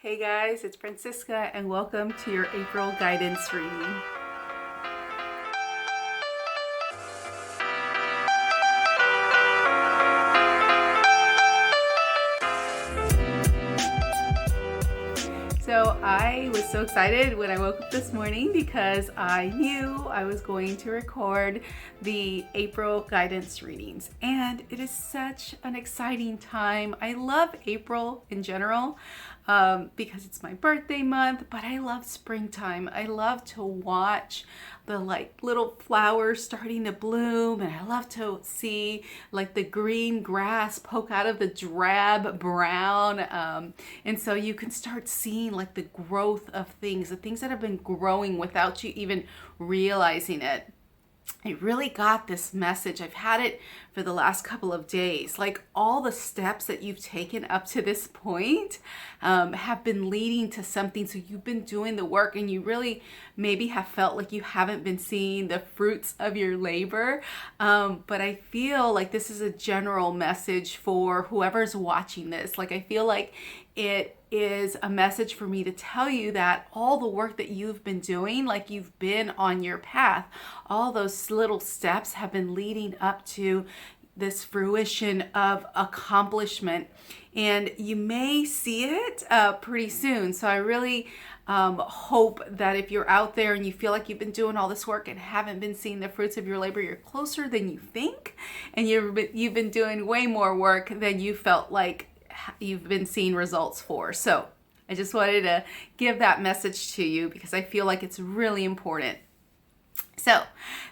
Hey guys, it's Francisca and welcome to your April guidance reading. So I was so excited when I woke up this morning because I knew I was going to record the April guidance readings, and it is such an exciting time. I love April in general because it's my birthday month, but I love springtime. I love to watch the little flowers starting to bloom, and I love to see the green grass poke out of the drab brown, and so you can start seeing the growth of things, the things that have been growing without you even realizing it. I really got this message. I've had it for the last couple of days. All the steps that you've taken up to this point have been leading to something. So you've been doing the work and you really maybe have felt like you haven't been seeing the fruits of your labor. But I feel like this is a general message for whoever's watching this. I feel like it is a message for me to tell you that all the work that you've been doing, you've been on your path, all those little steps have been leading up to this fruition of accomplishment, and you may see it pretty soon. So I really hope that if you're out there and you feel like you've been doing all this work and haven't been seeing the fruits of your labor, you're closer than you think, and you've been doing way more work than you felt like you've been seeing results for. So I just wanted to give that message to you because I feel like it's really important. So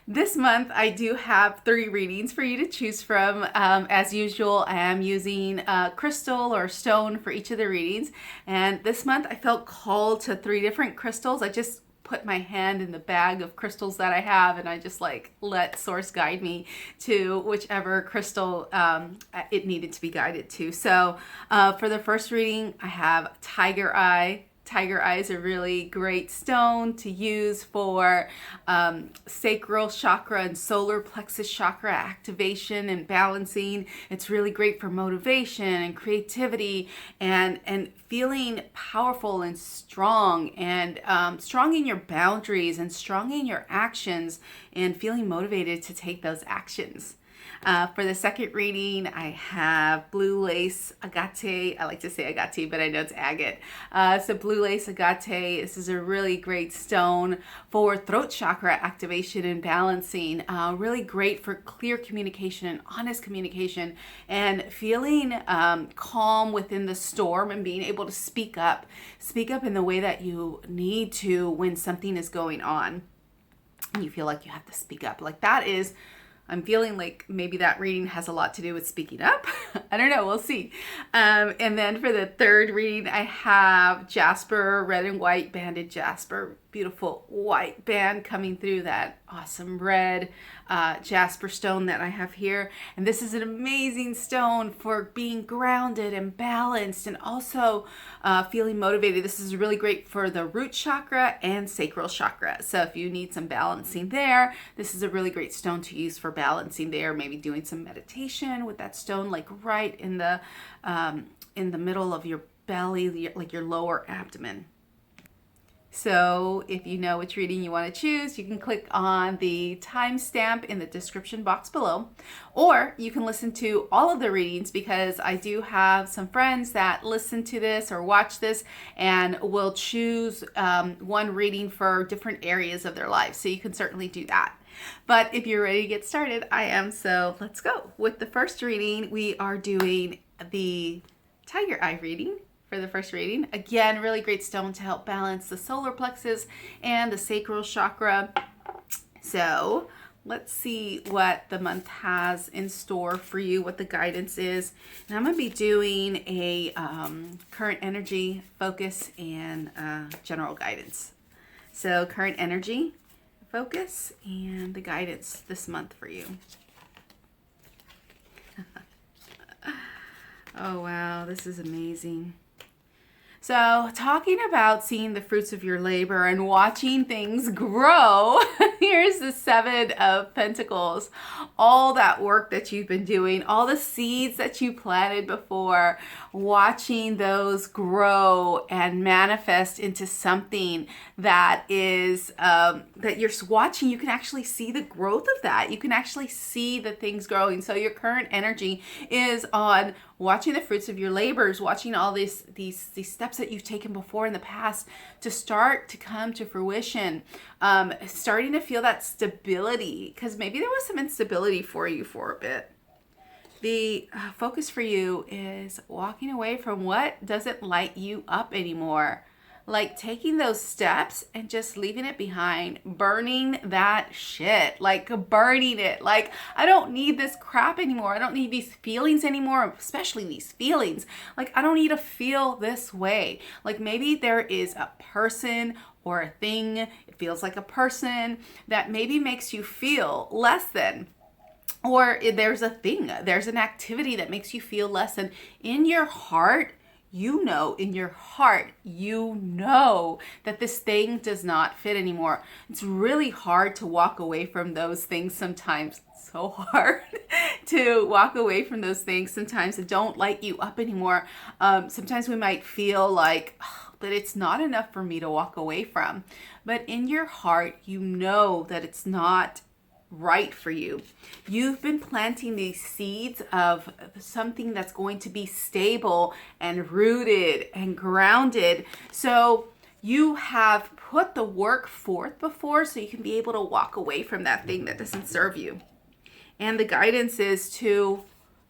this month I do have 3 readings for you to choose from. As usual, I am using a crystal or stone for each of the readings. And this month I felt called to 3 different crystals. I just put my hand in the bag of crystals that I have, and I just let source guide me to whichever crystal it needed to be guided to. So for the first reading, I have Tiger Eye. Tiger Eye is a really great stone to use for sacral chakra and solar plexus chakra activation and balancing. It's really great for motivation and creativity and feeling powerful and strong, and strong in your boundaries and strong in your actions, and feeling motivated to take those actions. For the second reading, I have Blue Lace Agate. I like to say agate, but I know it's agate. So Blue Lace Agate, this is a really great stone for throat chakra activation and balancing. Really great for clear communication and honest communication, and feeling calm within the storm and being able to speak up in the way that you need to when something is going on. And you feel like you have to speak up. I'm feeling like maybe that reading has a lot to do with speaking up. I don't know. We'll see. And then for the third reading, I have Jasper, red and white banded Jasper. Beautiful white band coming through that awesome red jasper stone that I have here. And this is an amazing stone for being grounded and balanced, and also feeling motivated. This is really great for the root chakra and sacral chakra. So if you need some balancing there, this is a really great stone to use for balancing there. Maybe doing some meditation with that stone, right in the middle of your belly, your lower abdomen. So if you know which reading you want to choose, you can click on the timestamp in the description box below, or you can listen to all of the readings, because I do have some friends that listen to this or watch this and will choose one reading for different areas of their life. So you can certainly do that. But if you're ready to get started, I am. So let's go. With the first reading, we are doing the Tiger Eye reading. For the first reading, again, really great stone to help balance the solar plexus and the sacral chakra. So let's see what the month has in store for you, what the guidance is. And I'm going to be doing a current energy focus and general guidance. So current energy focus and the guidance this month for you. Oh wow, this is amazing. So, talking about seeing the fruits of your labor and watching things grow, here's the Seven of Pentacles. All that work that you've been doing, all the seeds that you planted before, watching those grow and manifest into something that is, that you're watching. You can actually see the growth of that. You can actually see the things growing. So, your current energy is on watching the fruits of your labors, watching all these steps that you've taken before in the past to start to come to fruition, starting to feel that stability, because maybe there was some instability for you for a bit. The focus for you is walking away from what doesn't light you up anymore. Like taking those steps and just leaving it behind, burning that shit, like burning it. Like, I don't need this crap anymore. I don't need these feelings anymore, especially these feelings. Like, I don't need to feel this way. Like, maybe there is a person or a thing, it feels like a person that maybe makes you feel less than. Or there's a thing, there's an activity that makes you feel less than. In your heart, you know that this thing does not fit anymore. It's really hard to walk away from those things sometimes. So hard to walk away from those things sometimes that don't light you up anymore. Sometimes we might feel like that it's not enough for me to walk away from. But in your heart, you know that it's not right for you. You've been planting these seeds of something that's going to be stable and rooted and grounded. So you have put the work forth before so you can be able to walk away from that thing that doesn't serve you. And the guidance is to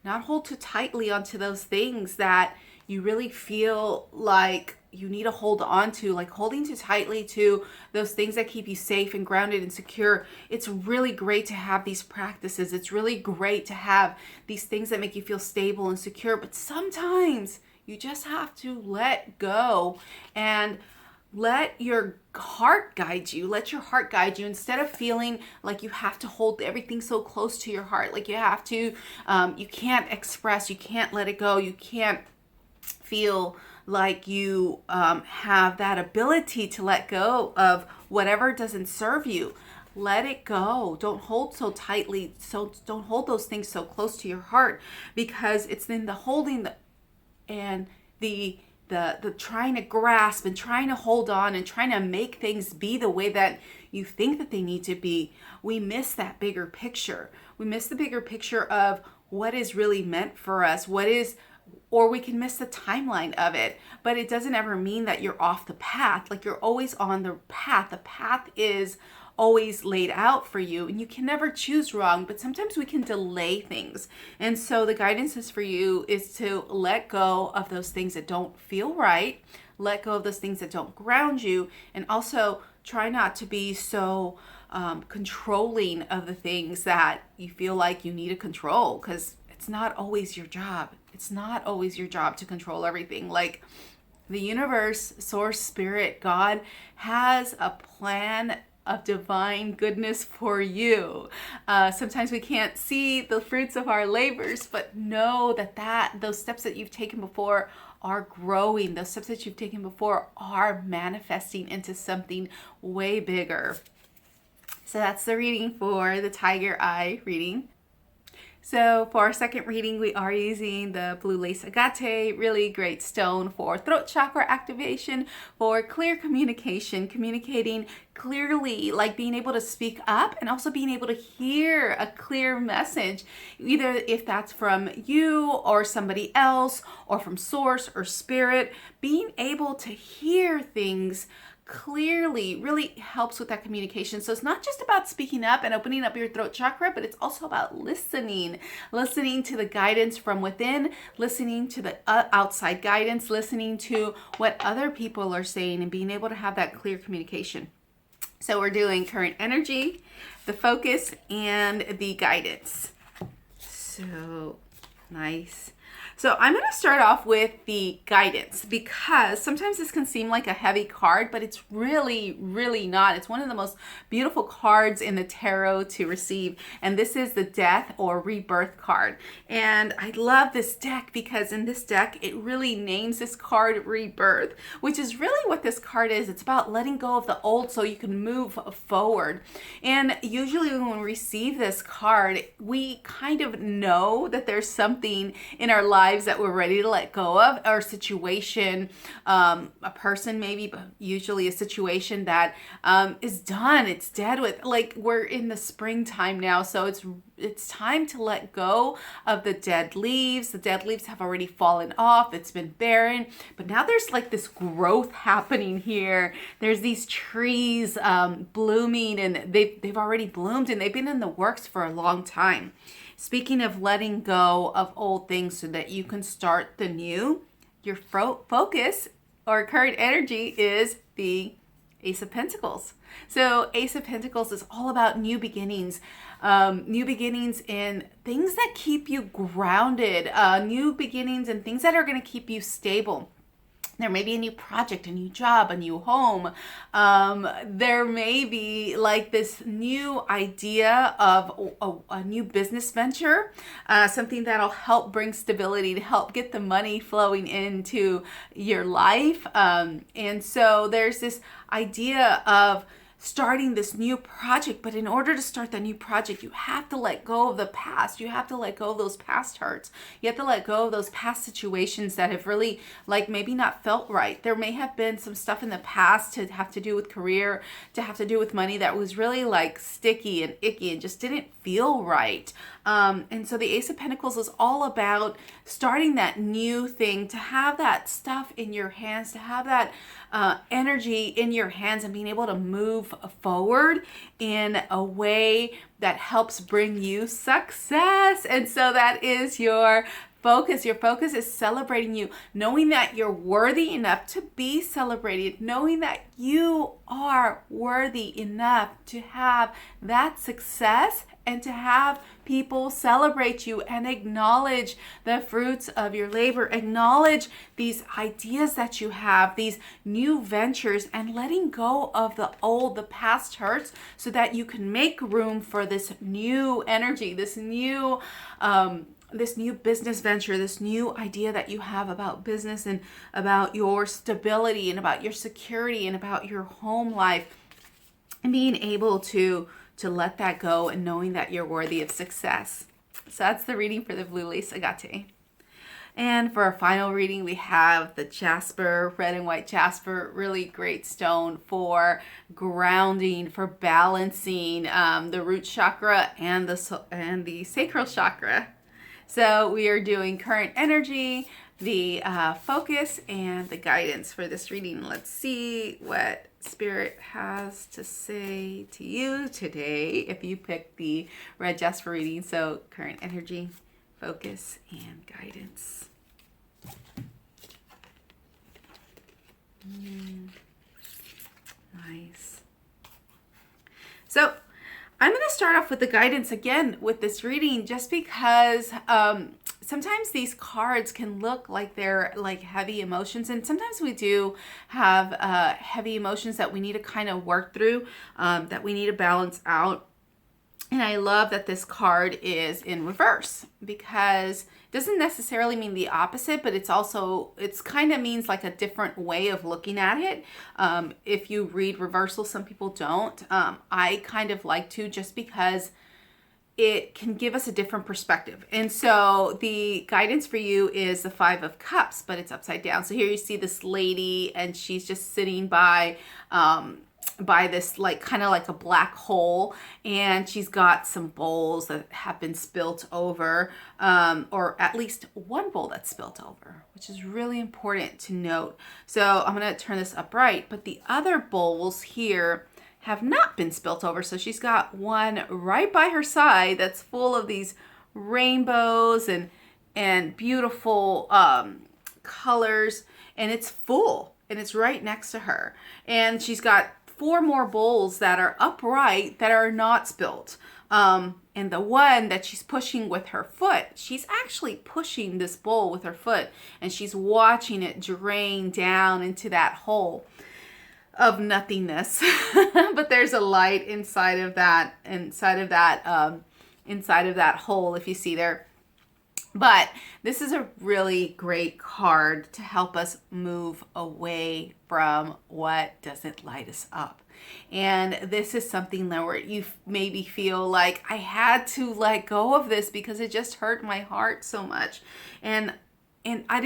not hold too tightly onto those things that you really feel like you need to hold on to, like holding too tightly to those things that keep you safe and grounded and secure. It's really great to have these practices. It's really great to have these things that make you feel stable and secure. But sometimes you just have to let go and let your heart guide you. Let your heart guide you instead of feeling like you have to hold everything so close to your heart. Like you have to, you can't express, you can't let it go, you can't feel like you have that ability to let go of whatever doesn't serve you. Let it go. Don't hold so tightly. So don't hold those things so close to your heart, because it's in the holding and the trying to grasp and trying to hold on and trying to make things be the way that you think that they need to be. We miss that bigger picture. We miss the bigger picture of what is really meant for us, or we can miss the timeline of it. But it doesn't ever mean that you're off the path. Like, you're always on the path. The path is always laid out for you, and you can never choose wrong, but sometimes we can delay things. And so the guidance is for you is to let go of those things that don't feel right, let go of those things that don't ground you, and also try not to be so controlling of the things that you feel like you need to control, because it's not always your job. It's not always your job to control everything. Like, the universe, source, spirit, God has a plan of divine goodness for you. Sometimes we can't see the fruits of our labors, but know that those steps that you've taken before are growing. Those steps that you've taken before are manifesting into something way bigger. So that's the reading for the Tiger Eye reading. So for our second reading, we are using the blue Lace Agate, really great stone for throat chakra activation, for clear communication, communicating clearly, like being able to speak up and also being able to hear a clear message, either if that's from you or somebody else or from source or spirit. Being able to hear things clearly really helps with that communication. So it's not just about speaking up and opening up your throat chakra, but it's also about listening to the guidance from within, listening to the outside guidance, listening to what other people are saying, and being able to have that clear communication. So we're doing current energy, the focus, and the guidance. So nice. So I'm going to start off with the guidance because sometimes this can seem like a heavy card, but it's really, really not. It's one of the most beautiful cards in the tarot to receive. And this is the Death or Rebirth card. And I love this deck because in this deck, it really names this card Rebirth, which is really what this card is. It's about letting go of the old so you can move forward. And usually when we receive this card, we kind of know that there's something in our lives that we're ready to let go of, or a situation, a person maybe, but usually a situation that is done. It's dead with. Like, we're in the springtime now, so it's time to let go of the dead leaves. The dead leaves have already fallen off. It's been barren, but now there's like this growth happening here. There's these trees blooming, and they've already bloomed, and they've been in the works for a long time. Speaking of letting go of old things so that you can start the new, your focus or current energy is the Ace of Pentacles. So Ace of Pentacles is all about new beginnings in things that keep you grounded, new beginnings and things that are going to keep you stable. There may be a new project, a new job, a new home. There may be like this new idea of a new business venture, something that'll help bring stability, to help get the money flowing into your life. And so there's this idea of starting this new project, but in order to start that new project, you have to let go of the past. You have to let go of those past hurts. You have to let go of those past situations that have really, like, maybe not felt right. There may have been some stuff in the past to have to do with career, to have to do with money that was really like sticky and icky and just didn't feel right. And so the Ace of Pentacles is all about starting that new thing, to have that stuff in your hands, to have that energy in your hands and being able to move forward in a way that helps bring you success. And so that is your focus. Your focus is celebrating you, knowing that you're worthy enough to be celebrated, knowing that you are worthy enough to have that success and to have people celebrate you and acknowledge the fruits of your labor, acknowledge these ideas that you have, these new ventures, and letting go of the old, the past hurts, so that you can make room for this new energy, this new business venture, this new idea that you have about business and about your stability and about your security and about your home life, and being able to let that go and knowing that you're worthy of success. So that's the reading for the blue Lace Agate. And for our final reading, we have the Jasper, Red and White Jasper, really great stone for grounding, for balancing the root chakra and the sacral chakra. So we are doing current energy, the focus, and the guidance for this reading. Let's see what Spirit has to say to you today if you pick the Red Jasper reading. So current energy, focus, and guidance. Nice. So I'm going to start off with the guidance again with this reading, just because sometimes these cards can look like they're like heavy emotions, and sometimes we do have heavy emotions that we need to kind of work through, that we need to balance out. And I love that this card is in reverse, because it doesn't necessarily mean the opposite, but it's kind of means like a different way of looking at it. If you read reversal, some people don't. I kind of like to, just because it can give us a different perspective. And so the guidance for you is the Five of Cups, but it's upside down. So here you see this lady, and she's just sitting by this like kind of like a black hole, and she's got some bowls that have been spilt over, or at least one bowl that's spilt over, which is really important to note. So I'm going to turn this upright, but the other bowls here have not been spilt over. So she's got one right by her side that's full of these rainbows and beautiful colors, and it's full, and it's right next to her. And she's got 4 more bowls that are upright that are not spilt. And the one that she's pushing with her foot, she's actually pushing this bowl with her foot, and she's watching it drain down into that hole of nothingness. But there's a light inside of that hole, if you see there. But this is a really great card to help us move away from what doesn't light us up. And this is something that where you maybe feel like I had to let go of this because it just hurt my heart so much. And I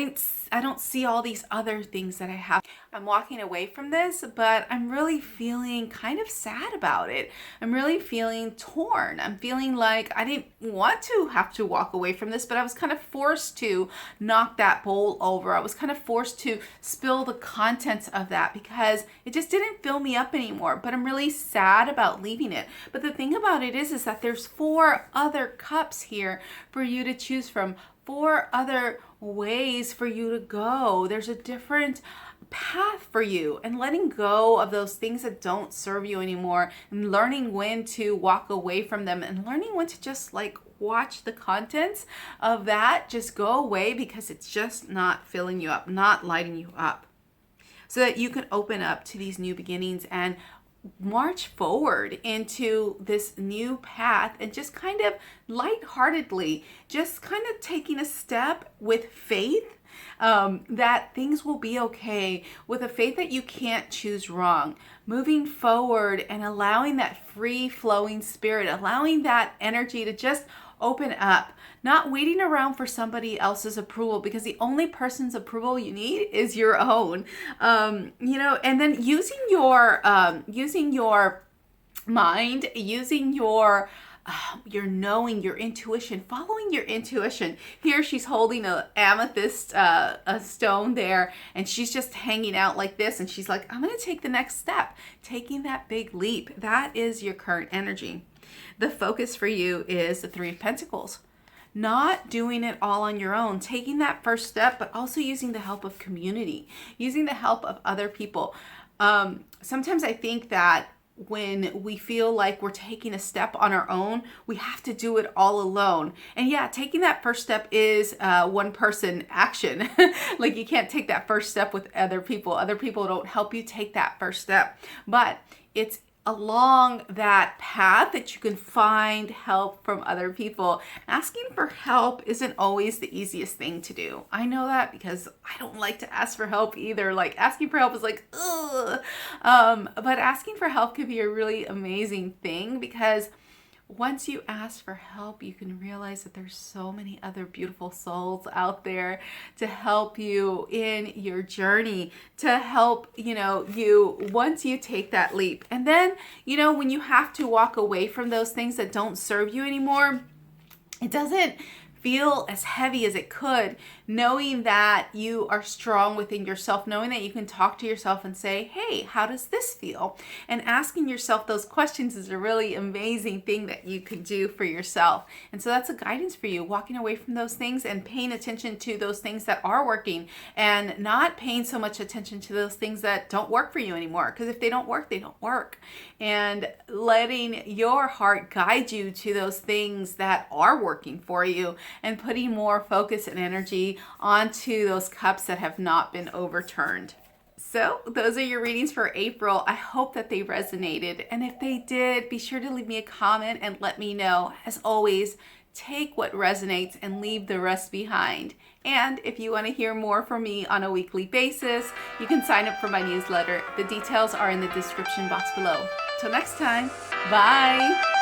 don't see all these other things that I have. I'm walking away from this, but I'm really feeling kind of sad about it. I'm really feeling torn. I'm feeling like I didn't want to have to walk away from this, but I was kind of forced to knock that bowl over. I was kind of forced to spill the contents of that because it just didn't fill me up anymore. But I'm really sad about leaving it. But the thing about it is that there's 4 other cups here for you to choose from. 4 other ways for you to go. There's a different path for you, and letting go of those things that don't serve you anymore, and learning when to walk away from them, and learning when to just like watch the contents of that just go away because it's just not filling you up, not lighting you up, so that you can open up to these new beginnings and march forward into this new path, and just kind of lightheartedly, just kind of taking a step with faith that things will be okay, with a faith that you can't choose wrong, moving forward and allowing that free flowing spirit, allowing that energy to just open up, not waiting around for somebody else's approval, because the only person's approval you need is your own. And then using your mind, using your knowing, your intuition, following your intuition. Here she's holding a amethyst, a stone there, and she's just hanging out like this, and she's like, I'm going to take the next step, taking that big leap. That is your current energy. The focus for you is the 3 of Pentacles. Not doing it all on your own, taking that first step, but also using the help of community, using the help of other people. Sometimes I think that when we feel like we're taking a step on our own, we have to do it all alone. And yeah, taking that first step is one person action. Like you can't take that first step with other people. Other people don't help you take that first step. But it's along that path that you can find help from other people. Asking for help isn't always the easiest thing to do. I know that because I don't like to ask for help either. Like asking for help is like, ugh. But asking for help can be a really amazing thing, because once you ask for help, you can realize that there's so many other beautiful souls out there to help you in your journey, to help, you once you take that leap. And then, when you have to walk away from those things that don't serve you anymore, it doesn't feel as heavy as it could, knowing that you are strong within yourself, knowing that you can talk to yourself and say, hey, how does this feel? And asking yourself those questions is a really amazing thing that you can do for yourself. And so that's a guidance for you, walking away from those things and paying attention to those things that are working, and not paying so much attention to those things that don't work for you anymore. Because if they don't work, they don't work. And letting your heart guide you to those things that are working for you, and putting more focus and energy onto those cups that have not been overturned. So those are your readings for April. I hope that they resonated. And if they did, be sure to leave me a comment and let me know. As always, take what resonates and leave the rest behind. And if you want to hear more from me on a weekly basis, you can sign up for my newsletter. The details are in the description box below. Till next time, bye.